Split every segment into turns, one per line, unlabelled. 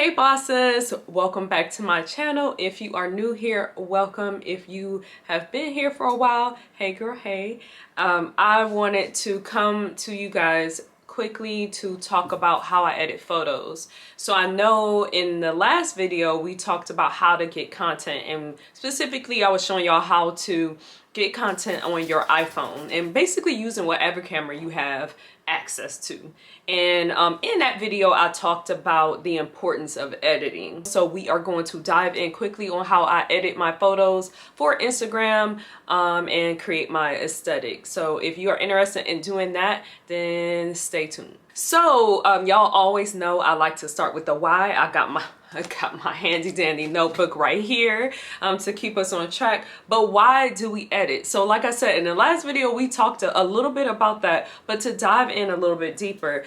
Hey bosses, welcome back to my channel. If you are new here, welcome. If you have been here for a while, hey girl, hey. I wanted to come to you guys quickly to talk about how I edit photos. So I know in the last video we talked about how to get content, and specifically I was showing y'all how to get content on your iPhone and basically using whatever camera you have access to. And in that video I talked about the importance of editing. So we are going to dive in quickly on how I edit my photos for Instagram and create my aesthetic. So if you are interested in doing that, then stay tuned. So y'all always know I like to start with the why. I got my handy dandy notebook right here to keep us on track. But why do we edit? So like I said in the last video, we talked a little bit about that, but to dive in a little bit deeper,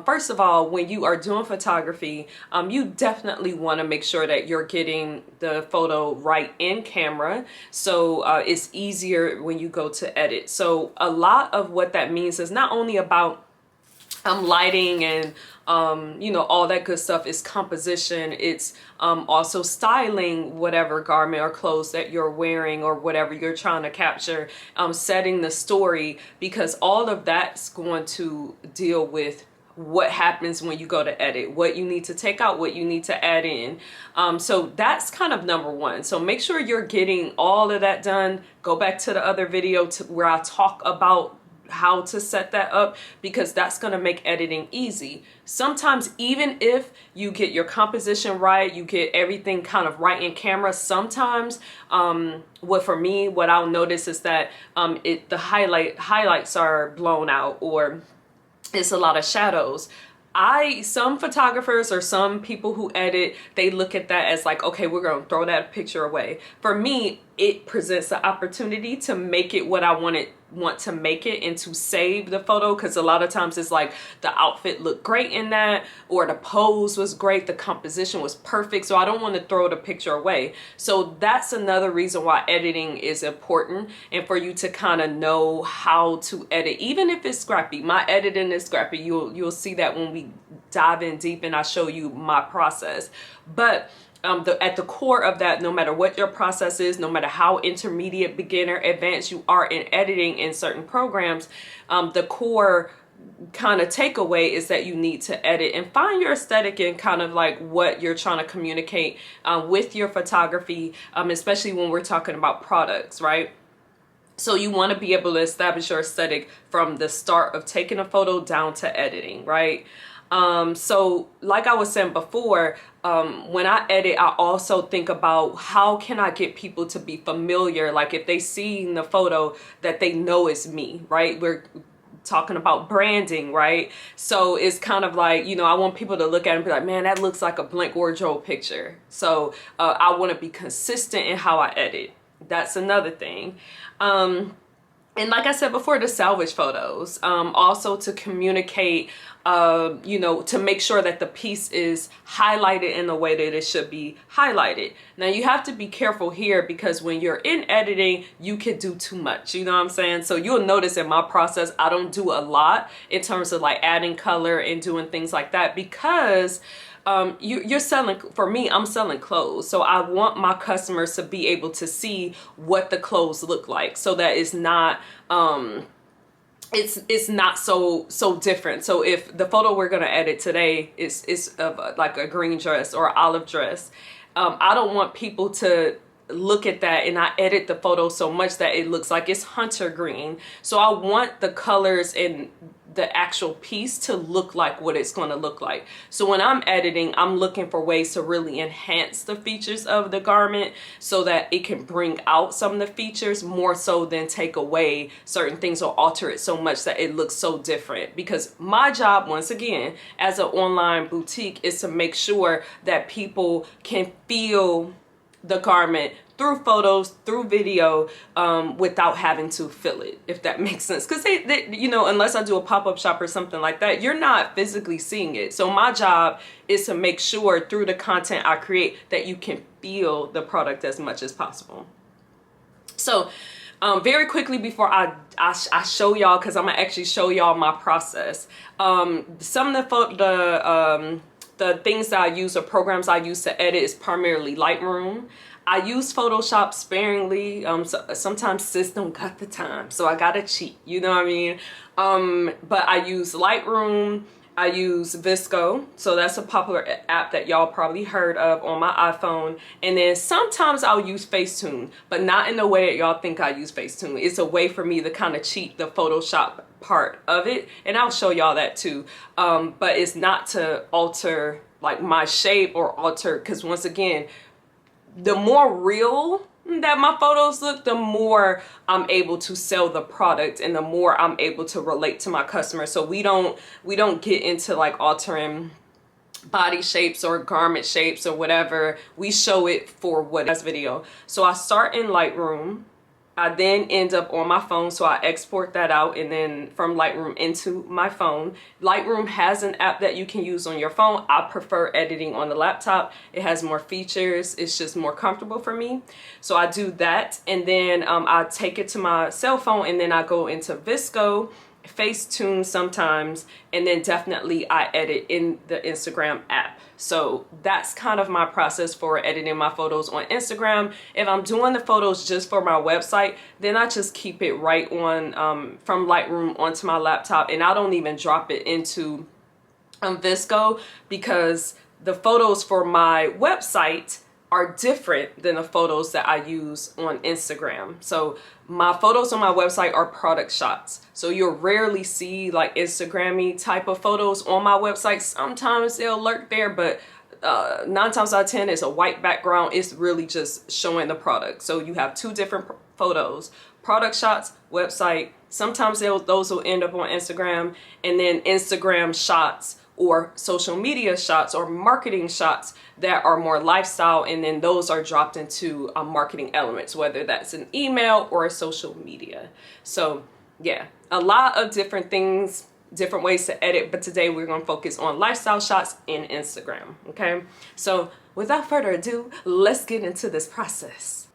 first of all, when you are doing photography, you definitely want to make sure that you're getting the photo right in camera. So it's easier when you go to edit. So a lot of what that means is not only about lighting and you know, all that good stuff. Is composition. It's also styling whatever garment or clothes that you're wearing or whatever you're trying to capture, setting the story, because all of that's going to deal with what happens when you go to edit, what you need to take out, what you need to add in. So that's kind of number one. So make sure you're getting all of that done. Go back to the other video where I talk about how to set that up, because that's going to make editing easy. Sometimes even if you get your composition right, you get everything kind of right in camera, sometimes for me what I'll notice is that the highlights are blown out, or it's a lot of shadows. Some photographers or some people who edit, they look at that as like, okay, we're gonna throw that picture away. For me, it presents the opportunity to make it what I want to make it, and to save the photo, because a lot of times it's like the outfit looked great in that, or the pose was great, the composition was perfect, so I don't want to throw the picture away. So that's another reason why editing is important, and for you to kind of know how to edit, even if it's scrappy. My editing is scrappy. You'll see that when we dive in deep and I show you my process. But at the core of that, no matter what your process is, no matter how intermediate, beginner, advanced you are in editing in certain programs, the core kind of takeaway is that you need to edit and find your aesthetic and kind of like what you're trying to communicate with your photography, especially when we're talking about products, right? So you want to be able to establish your aesthetic from the start of taking a photo down to editing, right? So like I was saying before, when I edit, I also think about how can I get people to be familiar, like if they see in the photo that they know it's me, right? We're talking about branding, right? So it's kind of like, you know, I want people to look at it and be like, man, that looks like a blank wardrobe picture. So I want to be consistent in how I edit. That's another thing. And like I said before, the salvage photos, also to communicate, you know, to make sure that the piece is highlighted in the way that it should be highlighted. Now you have to be careful here, because when you're in editing, you can do too much, you know what I'm saying? So you'll notice in my process, I don't do a lot in terms of like adding color and doing things like that, because you're selling, for me, I'm selling clothes. So I want my customers to be able to see what the clothes look like, so that it's not, it's not so different. So if the photo we're going to edit today is of like a green dress or olive dress, I don't want people to look at that and I edit the photo so much that it looks like it's hunter green. So I want the colors in the actual piece to look like what it's going to look like. So when I'm editing, I'm looking for ways to really enhance the features of the garment so that it can bring out some of the features more so than take away certain things or alter it so much that it looks so different. Because my job, once again, as an online boutique, is to make sure that people can feel the garment through photos, through video, without having to feel it, if that makes sense. Because they, you know, unless I do a pop-up shop or something like that, you're not physically seeing it. So my job is to make sure through the content I create that you can feel the product as much as possible. So very quickly before I show y'all, because I'm gonna actually show y'all my process, some of the the things that I use or programs I use to edit is primarily Lightroom. I use Photoshop sparingly. Sometimes sis don't got the time, so I gotta cheat, you know what I mean? But I use Lightroom. I use VSCO, so that's a popular app that y'all probably heard of on my iPhone. And then sometimes I'll use Facetune, but not in the way that y'all think I use Facetune. It's a way for me to kind of cheat the Photoshop part of it, and I'll show y'all that too. But it's not to alter like my shape or alter, because once again, the more real that my photos look, the more I'm able to sell the product and the more I'm able to relate to my customer. So we don't get into like altering body shapes or garment shapes or whatever. We show it for what is video. So I start in Lightroom. I then end up on my phone, so I export that out and then from Lightroom into my phone. Lightroom has an app that you can use on your phone. I prefer editing on the laptop. It has more features. It's just more comfortable for me. So I do that, and then I take it to my cell phone, and then I go into VSCO, Facetune sometimes, and then definitely I edit in the Instagram app. So that's kind of my process for editing my photos on Instagram. If I'm doing the photos just for my website, then I just keep it right on from Lightroom onto my laptop, and I don't even drop it into VSCO, because the photos for my website are different than the photos that I use on Instagram. So my photos on my website are product shots. So you'll rarely see like Instagram-y type of photos on my website. Sometimes they'll lurk there, but 9 times out of 10 it's a white background. It's really just showing the product. So you have 2 different photos: product shots, website. Sometimes those will end up on Instagram, and then Instagram shots or social media shots or marketing shots that are more lifestyle, and then those are dropped into marketing elements, whether that's an email or a social media. So yeah, a lot of different things, different ways to edit, but today we're going to focus on lifestyle shots in Instagram. Okay, so without further ado, let's get into this process.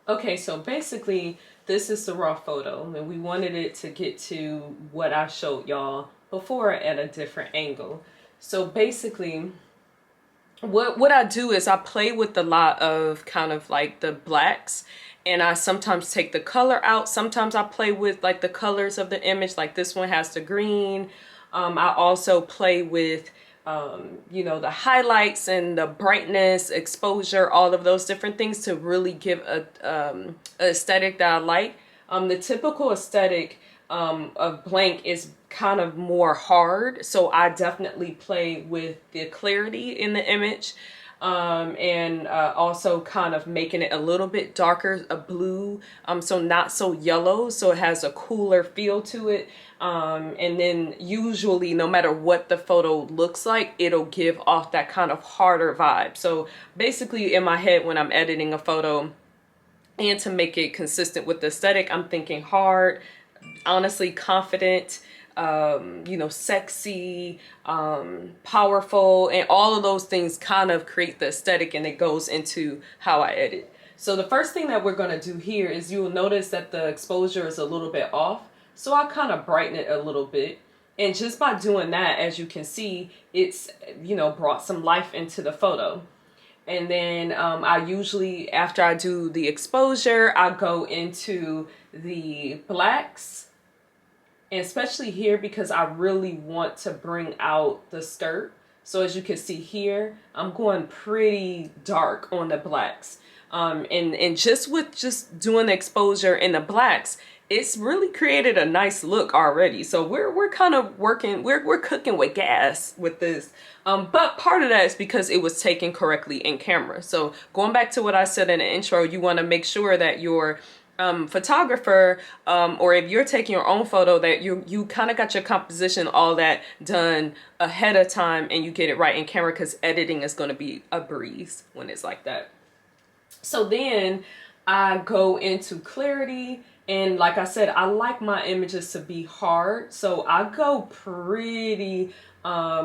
Okay, so basically this is the raw photo, and we wanted it to get to what I showed y'all before at a different angle. So basically what I do is I play with a lot of kind of like the blacks, and I sometimes take the color out. Sometimes I play with like the colors of the image, like this one has the green. I also play with you know, the highlights and the brightness, exposure, all of those different things to really give a aesthetic that I like. The typical aesthetic of blank is kind of more hard, so I definitely play with the clarity in the image, and also kind of making it a little bit darker, a blue, so not so yellow, so it has a cooler feel to it. And then usually no matter what the photo looks like, it'll give off that kind of harder vibe. So basically in my head when I'm editing a photo, and to make it consistent with the aesthetic, I'm thinking hard, honestly confident, you know, sexy, powerful, and all of those things kind of create the aesthetic, and it goes into how I edit. So the first thing that we're going to do here is you'll notice that the exposure is a little bit off. So I kind of brighten it a little bit. And just by doing that, as you can see, it's, you know, brought some life into the photo. And then I usually, after I do the exposure, I go into the blacks, and especially here because I really want to bring out the skirt. So as you can see here, I'm going pretty dark on the blacks. And just with just doing the exposure in the blacks, it's really created a nice look already. So we're kind of working, we're cooking with gas with this. But part of that is because it was taken correctly in camera. So going back to what I said in the intro, you want to make sure that your photographer, or if you're taking your own photo, that you kind of got your composition, all that done ahead of time, and you get it right in camera, because editing is going to be a breeze when it's like that. So then I go into clarity, and like I said, I like my images to be hard, so I go pretty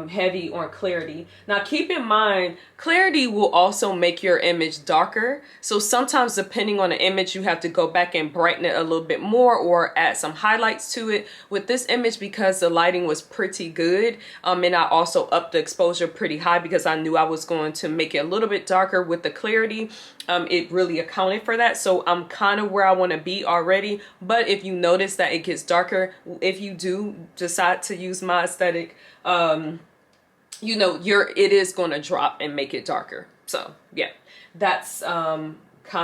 heavy on clarity. Now keep in mind, clarity will also make your image darker. So sometimes depending on the image, you have to go back and brighten it a little bit more or add some highlights to it. With this image, because the lighting was pretty good, and I also upped the exposure pretty high because I knew I was going to make it a little bit darker with the clarity. It really accounted for that. So I'm kind of where I want to be already. But if you notice that it gets darker, if you do decide to use my aesthetic, you know, it is going to drop and make it darker. So yeah, that's kind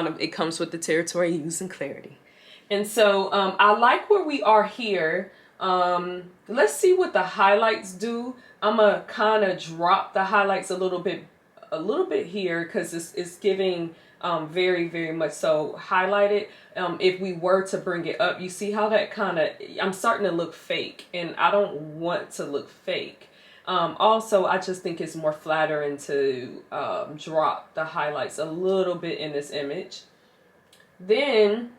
of, it comes with the territory using clarity. And so I like where we are here. Let's see what the highlights do. I'm gonna kind of drop the highlights a little bit here because it's giving very much so highlighted. If we were to bring it up, you see how that kind of, I'm starting to look fake, and I don't want to look fake. Also, I just think it's more flattering to drop the highlights a little bit in this image. Then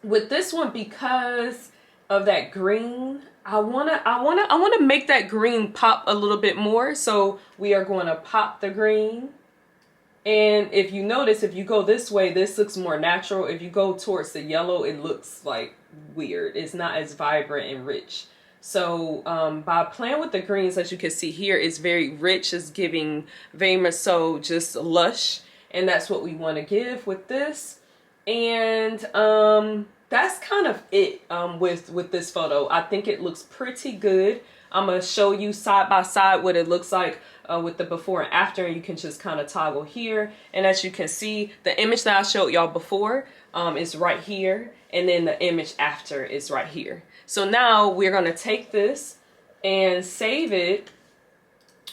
with this one, because of that green, I wanna make that green pop a little bit more. So we are going to pop the green. And if you notice, if you go this way, this looks more natural. If you go towards the yellow, it looks like weird. It's not as vibrant and rich. So by playing with the greens, as you can see here, it's very rich. It's giving very much so just lush. And that's what we want to give with this. And that's kind of it with this photo. I think it looks pretty good. I'm going to show you side by side what it looks like with the before and after, and you can just kind of toggle here. And as you can see, the image that I showed y'all before is right here, and then the image after is right here. So now we're going to take this and save it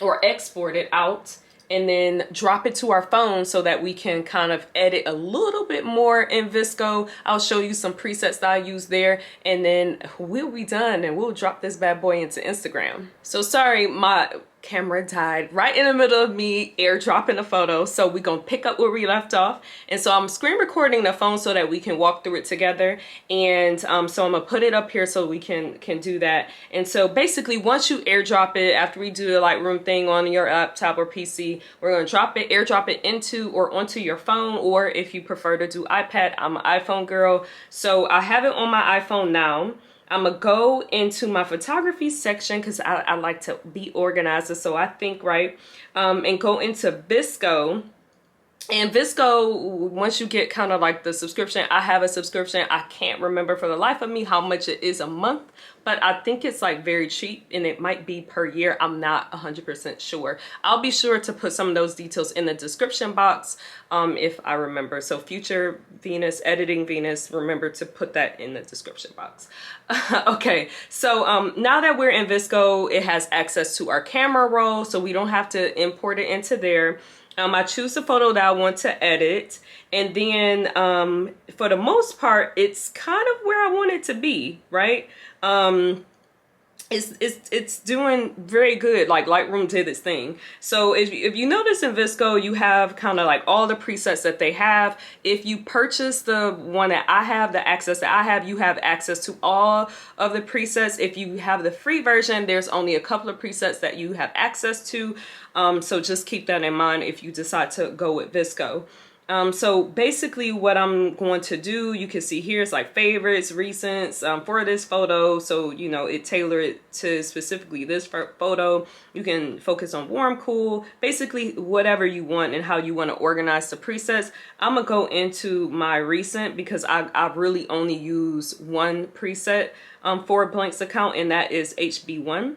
or export it out, and then drop it to our phone so that we can kind of edit a little bit more in VSCO. I'll show you some presets that I use there, and then we'll be done and we'll drop this bad boy into Instagram. So sorry, my camera died right in the middle of me airdropping a photo, so we're gonna pick up where we left off. And so I'm screen recording the phone so that we can walk through it together, and so I'm gonna put it up here so we can do that. And so basically, once you airdrop it, after we do the Lightroom thing on your laptop or PC, we're gonna airdrop it into or onto your phone, or if you prefer to do iPad, I'm an iPhone girl, so I have it on my iPhone now. I'm gonna go into my photography section because I like to be organized, so I think right, and go into VSCO. And VSCO, once you get kind of like the subscription, I have a subscription. I can't remember for the life of me how much it is a month, but I think it's like very cheap, and it might be per year. I'm not 100% sure. I'll be sure to put some of those details in the description box if I remember. So future Venus, editing Venus, remember to put that in the description box. Okay, so now that we're in VSCO, it has access to our camera roll, so we don't have to import it into there. I choose the photo that I want to edit, and then for the most part, it's kind of where I want it to be, right? It's doing very good. Like Lightroom did its thing. So if you notice in VSCO, you have kind of like all the presets that they have. If you purchase the one that I have, the access that I have, you have access to all of the presets. If you have the free version, there's only a couple of presets that you have access to. So just keep that in mind if you decide to go with VSCO. So basically what I'm going to do, you can see here, it's like favorites, recents for this photo. So, you know, it tailored it to specifically this photo. You can focus on warm, cool, basically whatever you want and how you want to organize the presets. I'm gonna go into my recent because I really only use one preset for a blanks account, and that is HB1.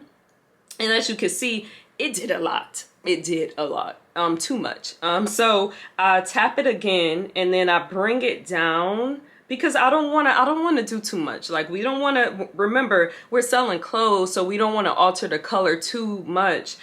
And as you can see, it did a lot. It did a lot. Too much. So I tap it again, and then I bring it down because I don't want to do too much. Like, we don't want to, remember, we're selling clothes, so we don't want to alter the color too much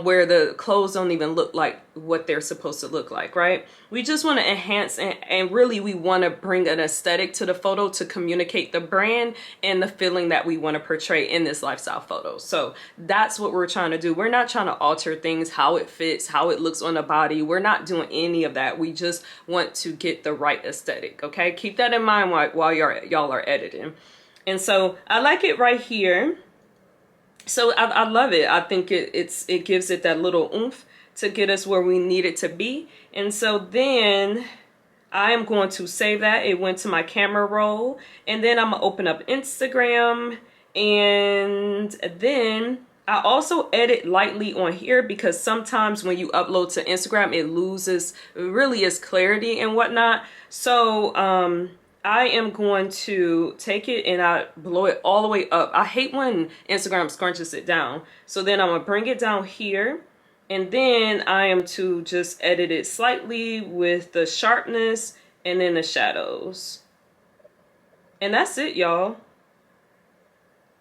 where the clothes don't even look like what they're supposed to look like, right? We just want to enhance, and really we want to bring an aesthetic to the photo to communicate the brand and the feeling that we want to portray in this lifestyle photo. So that's what we're trying to do. We're not trying to alter things, how it fits, how it looks on the body. We're not doing any of that. We just want to get the right aesthetic, okay? Keep that in mind while y'all are editing. And so I like it right here. So I love it. I think it gives it that little oomph to get us where we need it to be. And so then I am going to save that. It went to my camera roll, and then I'm gonna open up Instagram, and then I also edit lightly on here because sometimes when you upload to Instagram, it loses really its clarity and whatnot. So I am going to take it and I blow it all the way up. I hate when Instagram scrunches it down. So then I'm gonna bring it down here, and then I am to just edit it slightly with the sharpness and then the shadows. And that's it, y'all.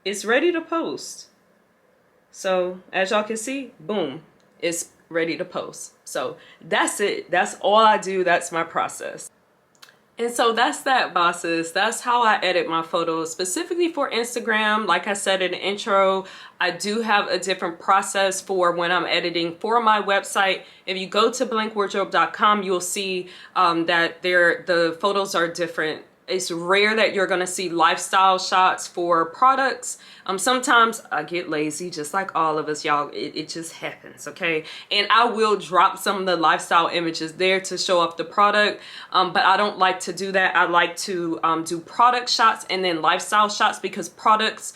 It's ready to post. So as y'all can see, boom, it's ready to post. So that's it. That's all I do. That's my process. And so that's that, bosses. That's how I edit my photos specifically for Instagram. Like I said in the intro, I do have a different process for when I'm editing for my website. If you go to blankwardrobe.com, you'll see that the photos are different. It's rare that you're gonna see lifestyle shots for products. Sometimes I get lazy, just like all of us, y'all. It just happens, okay? And I will drop some of the lifestyle images there to show off the product, but I don't like to do that. I like to do product shots and then lifestyle shots, because products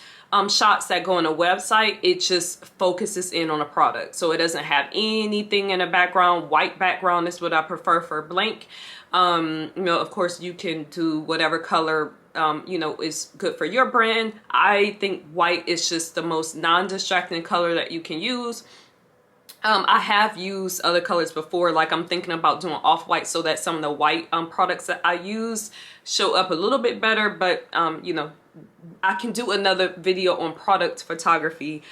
shots that go on a website, it just focuses in on a product, so it doesn't have anything in the background. White background is what I prefer for blank. You know, of course you can do whatever color you know is good for your brand. I think white is just the most non-distracting color that you can use. I have used other colors before, like I'm thinking about doing off-white so that some of the white products that I use show up a little bit better, but you know, I can do another video on product photography,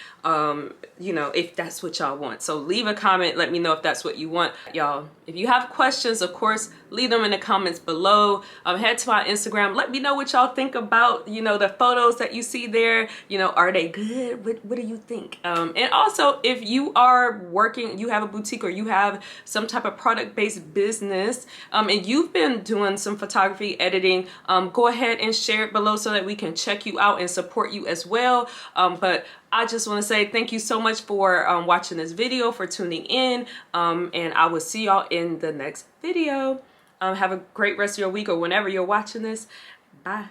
you know, if that's what y'all want. So leave a comment, let me know if that's what you want, y'all. If you have questions, of course, leave them in the comments below. Head to my Instagram, let me know what y'all think about, you know, the photos that you see there. You know, are they good? What do you think? And also, if you are working, you have a boutique or you have some type of product-based business, and you've been doing some photography editing, go ahead and share it below so that we can check you out and support you as well. But I just want to say thank you so much for watching this video, for tuning in, and I will see y'all in the next video. Have a great rest of your week or whenever you're watching this. Bye.